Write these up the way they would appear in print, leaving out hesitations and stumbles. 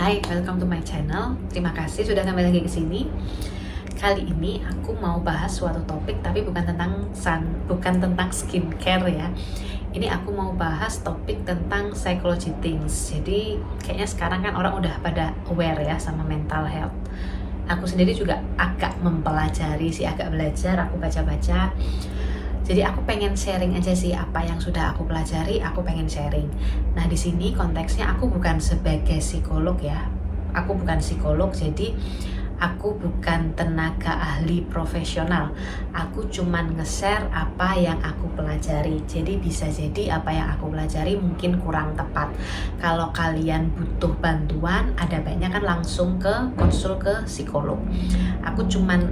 Hai, welcome to my channel. Terima kasih sudah kembali lagi ke sini. Kali ini aku mau bahas suatu topik, tapi bukan tentang skincare ya. Ini aku mau bahas topik tentang psychology things. Jadi kayaknya sekarang kan orang udah pada aware ya sama mental health. Aku sendiri juga agak mempelajari sih, agak belajar, aku baca-baca. Jadi aku pengen sharing aja sih apa yang sudah aku pelajari, aku pengen sharing. Nah di sini konteksnya aku bukan sebagai psikolog ya, aku bukan psikolog, jadi aku bukan tenaga ahli profesional. Aku cuman nge-share apa yang aku pelajari. Jadi bisa jadi apa yang aku pelajari mungkin kurang tepat. Kalau kalian butuh bantuan, ada baiknya kan langsung ke konsul ke psikolog. Aku cuman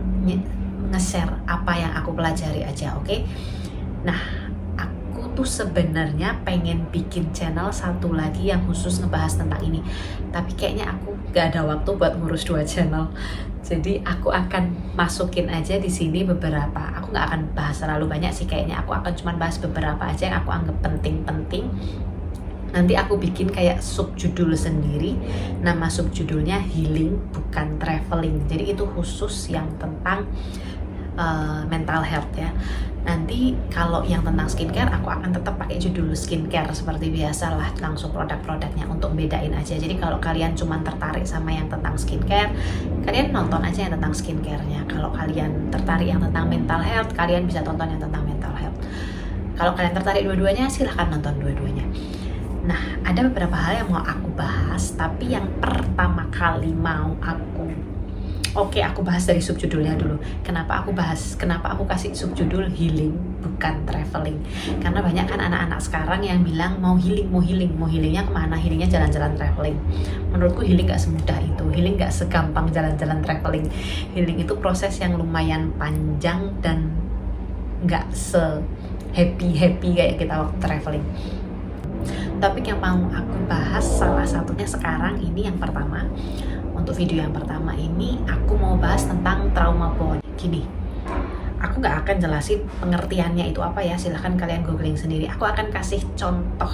nge-share apa yang aku pelajari aja, oke? Nah, aku tuh sebenarnya pengen bikin channel satu lagi yang khusus ngebahas tentang ini. Tapi kayaknya aku gak ada waktu buat ngurus 2 channel. Jadi aku akan masukin aja di sini beberapa. Aku gak akan bahas terlalu banyak sih kayaknya. Aku akan cuma bahas beberapa aja yang aku anggap penting-penting. Nanti aku bikin kayak subjudul sendiri. Nama subjudulnya healing, bukan traveling. Jadi itu khusus yang tentang mental health ya. Nanti kalau yang tentang skincare aku akan tetap pakai judul skincare seperti biasa lah, langsung produk-produknya untuk bedain aja. Jadi kalau kalian cuma tertarik sama yang tentang skincare, kalian nonton aja yang tentang skincare-nya. Kalau kalian tertarik yang tentang mental health, kalian bisa tonton yang tentang mental health. Kalau kalian tertarik dua-duanya, silahkan nonton dua-duanya. Nah, ada beberapa hal yang mau aku bahas, tapi yang pertama kali mau aku bahas dari subjudulnya dulu. Kenapa aku kasih subjudul healing bukan traveling? Karena banyak kan anak-anak sekarang yang bilang mau healingnya kemana? Healingnya jalan-jalan traveling. Menurutku healing gak semudah itu. Healing gak segampang jalan-jalan traveling. Healing itu proses yang lumayan panjang dan gak se-happy kayak kita waktu traveling. Topik yang mau aku bahas salah satunya sekarang ini yang pertama. Untuk video yang pertama ini aku mau bahas tentang trauma bond. Gini, aku gak akan jelasin pengertiannya itu apa ya, silahkan kalian googling sendiri. Aku akan kasih contoh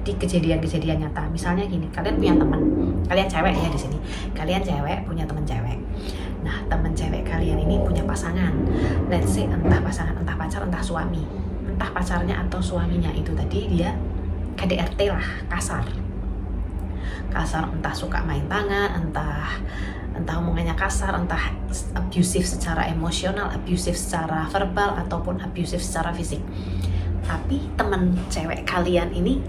di kejadian-kejadian nyata. Misalnya gini, kalian punya teman, kalian cewek ya di sini. Kalian cewek punya teman cewek. Nah, teman cewek kalian ini punya pasangan. Let's say entah pasangan, entah pacar, entah suami. Entah pacarnya atau suaminya itu tadi dia KDRT lah, kasar, entah suka main tangan, entah omongannya kasar, entah abusive secara emosional, abusive secara verbal, ataupun abusive secara fisik. Tapi temen cewek kalian ini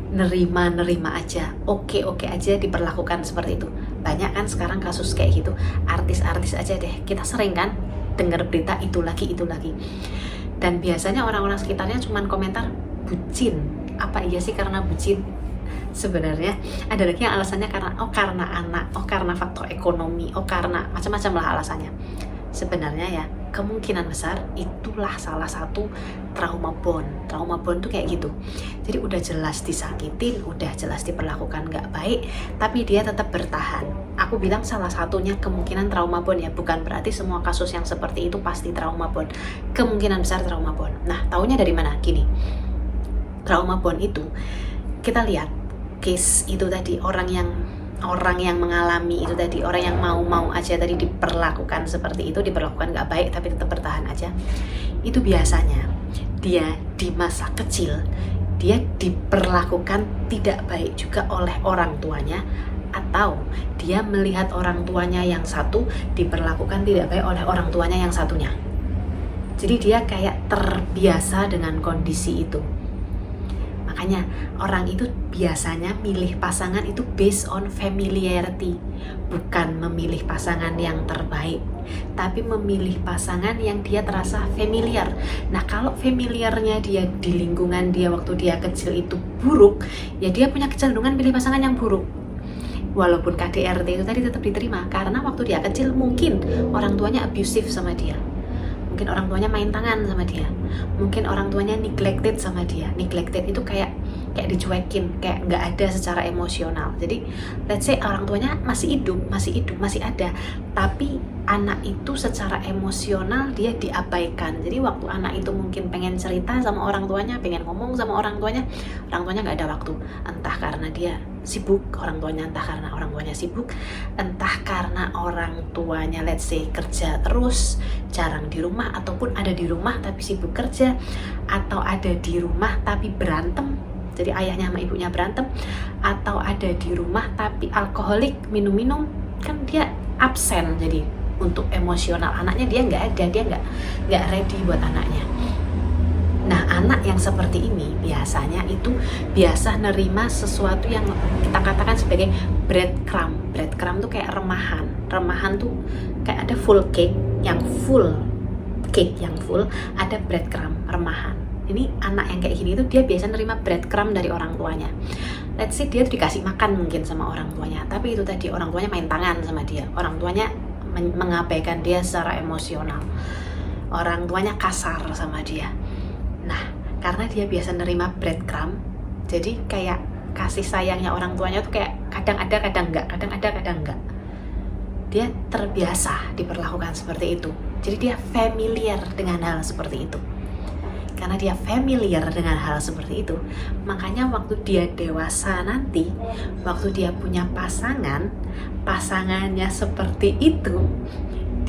nerima aja, oke aja diperlakukan seperti itu. Banyak kan sekarang kasus kayak gitu, artis aja deh, kita sering kan dengar berita itu lagi. Dan biasanya orang-orang sekitarnya cuman komentar bucin. Apa iya sih karena bucin? Sebenarnya ada lagi yang alasannya karena anak, karena faktor ekonomi, karena macam-macam lah alasannya. Sebenarnya ya kemungkinan besar itulah salah satu trauma bond. Trauma bond tuh kayak gitu. Jadi udah jelas disakitin, udah jelas diperlakukan gak baik, tapi dia tetap bertahan. Aku bilang salah satunya kemungkinan trauma bond ya, bukan berarti semua kasus yang seperti itu pasti trauma bond. Kemungkinan besar trauma bond. Nah, taunya dari mana? Gini, trauma bond itu kita lihat case itu tadi, orang yang mengalami itu tadi, orang yang mau aja tadi diperlakukan seperti itu, diperlakukan gak baik tapi tetap bertahan aja. Itu biasanya dia di masa kecil dia diperlakukan tidak baik juga oleh orang tuanya, atau dia melihat orang tuanya yang satu diperlakukan tidak baik oleh orang tuanya yang satunya. Jadi dia kayak terbiasa dengan kondisi itu. Makanya orang itu biasanya milih pasangan itu based on familiarity, bukan memilih pasangan yang terbaik, tapi memilih pasangan yang dia terasa familiar. Nah, kalau familiarnya dia di lingkungan dia waktu dia kecil itu buruk, ya dia punya kecenderungan pilih pasangan yang buruk. Walaupun KDRT itu tadi tetap diterima, karena waktu dia kecil mungkin orang tuanya abusive sama dia. Mungkin orang tuanya main tangan sama dia, mungkin orang tuanya neglected sama dia. Neglected itu kayak dicuekin, kayak nggak ada secara emosional. Jadi let's say orang tuanya masih hidup, masih ada, tapi anak itu secara emosional dia diabaikan. Jadi waktu anak itu mungkin pengen cerita sama orang tuanya, pengen ngomong sama orang tuanya nggak ada waktu. Entah karena dia sibuk, orang tuanya entah karena orang tuanya sibuk, entah karena orang tuanya let's say kerja terus, jarang di rumah, ataupun ada di rumah tapi sibuk kerja, atau ada di rumah tapi berantem, jadi ayahnya sama ibunya berantem, atau ada di rumah tapi alkoholik, minum-minum, kan dia absen, jadi untuk emosional anaknya dia nggak ada, dia nggak ready buat anaknya. Nah, anak yang seperti ini biasanya itu biasa nerima sesuatu yang kita katakan sebagai breadcrumb. Breadcrumb tuh kayak remahan. Remahan tuh kayak ada full cake, yang full cake yang full, ada breadcrumb, remahan. Ini anak yang kayak gini tuh dia biasa nerima breadcrumb dari orang tuanya. Let's say dia dikasih makan mungkin sama orang tuanya, tapi itu tadi orang tuanya main tangan sama dia, orang tuanya mengabaikan dia secara emosional, orang tuanya kasar sama dia. Nah, karena dia biasa nerima breadcrumb, jadi kayak kasih sayangnya orang tuanya tuh kayak kadang ada, kadang enggak, kadang ada, kadang enggak. Dia terbiasa diperlakukan seperti itu. Jadi dia familiar dengan hal seperti itu. Karena dia familiar dengan hal seperti itu, makanya waktu dia dewasa nanti, waktu dia punya pasangannya seperti itu,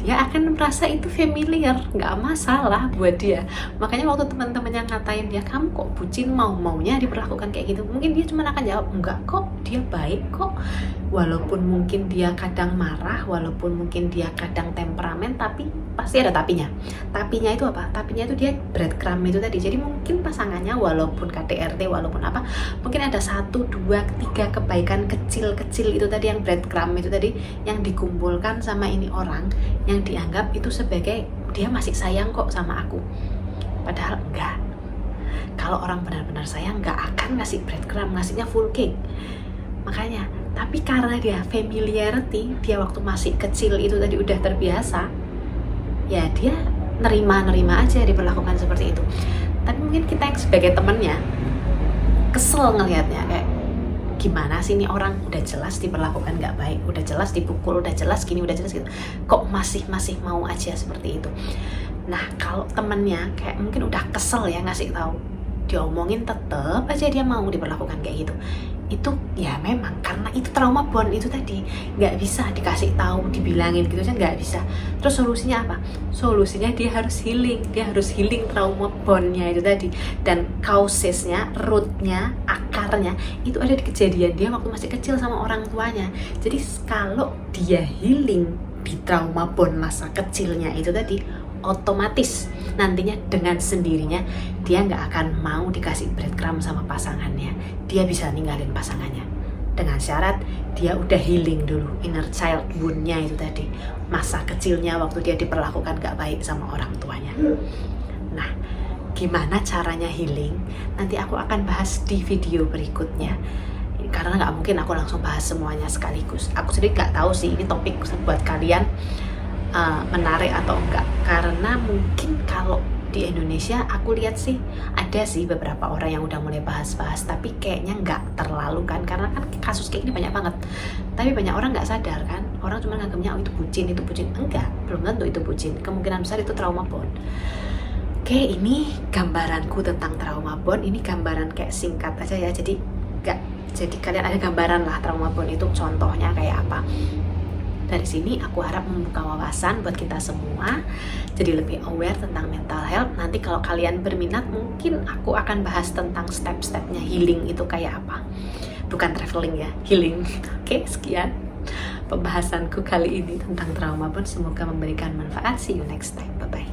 dia akan merasa itu familiar, nggak masalah buat dia. Makanya waktu teman-temannya ngatain dia, kamu kok bucin, maunya diperlakukan kayak gitu, mungkin dia cuma akan jawab, enggak kok, dia baik kok. Walaupun mungkin dia kadang marah, walaupun mungkin dia kadang temperamen, tapi pasti ada tapinya. Tapinya itu apa? Tapinya itu dia breadcrumb itu tadi. Jadi mungkin pasangannya walaupun KDRT, walaupun apa, mungkin ada 1, 2, 3 kebaikan kecil-kecil itu tadi, yang breadcrumb itu tadi, yang dikumpulkan sama ini orang, yang dianggap itu sebagai dia masih sayang kok sama aku. Padahal enggak. Kalau orang benar-benar sayang nggak akan ngasih breadcrumb, ngasihnya full cake. Makanya, tapi karena dia familiarity, dia waktu masih kecil itu tadi udah terbiasa, ya dia nerima aja diperlakukan seperti itu. Tapi mungkin kita yang sebagai temennya kesel ngelihatnya, kayak gimana sih ini orang udah jelas diperlakukan nggak baik, udah jelas dipukul, udah jelas gini, udah jelas gitu, kok masih mau aja seperti itu. Nah, kalau temennya kayak mungkin udah kesel ya ngasih tahu, diomongin tetep aja dia mau diperlakukan kayak gitu, itu ya memang karena itu trauma bond itu tadi, nggak bisa dikasih tahu, dibilangin gitu aja nggak bisa. Terus solusinya apa? Solusinya dia harus healing trauma bondnya itu tadi, dan causesnya, rootnya, akarnya itu ada di kejadian dia waktu masih kecil sama orang tuanya. Jadi kalau dia healing di trauma bond masa kecilnya itu tadi, otomatis nantinya dengan sendirinya dia nggak akan mau dikasih breadcrumb sama pasangannya. Dia bisa ninggalin pasangannya dengan syarat dia udah healing dulu inner child wound-nya itu tadi, masa kecilnya waktu dia diperlakukan gak baik sama orang tuanya. Nah, gimana caranya healing? Nanti aku akan bahas di video berikutnya, karena nggak mungkin aku langsung bahas semuanya sekaligus. Aku sendiri nggak tahu sih ini topik buat kalian menarik atau enggak, karena mungkin kalau di Indonesia aku lihat sih ada sih beberapa orang yang udah mulai bahas-bahas, tapi kayaknya nggak terlalu kan, karena kan kasus kayak gini banyak banget. Tapi banyak orang nggak sadar kan, orang cuma nganggapnya oh itu bucin, enggak, belum tentu itu bucin, kemungkinan besar itu trauma bond. Oke, ini gambaranku tentang trauma bond, ini gambaran kayak singkat aja ya, jadi kalian ada gambaran lah trauma bond itu contohnya kayak apa. Dari sini aku harap membuka wawasan buat kita semua, jadi lebih aware tentang mental health. Nanti kalau kalian berminat mungkin aku akan bahas tentang step-stepnya healing itu kayak apa. Bukan traveling ya, healing. Oke, sekian pembahasanku kali ini tentang trauma bond. Semoga memberikan manfaat. See you next time. Bye-bye.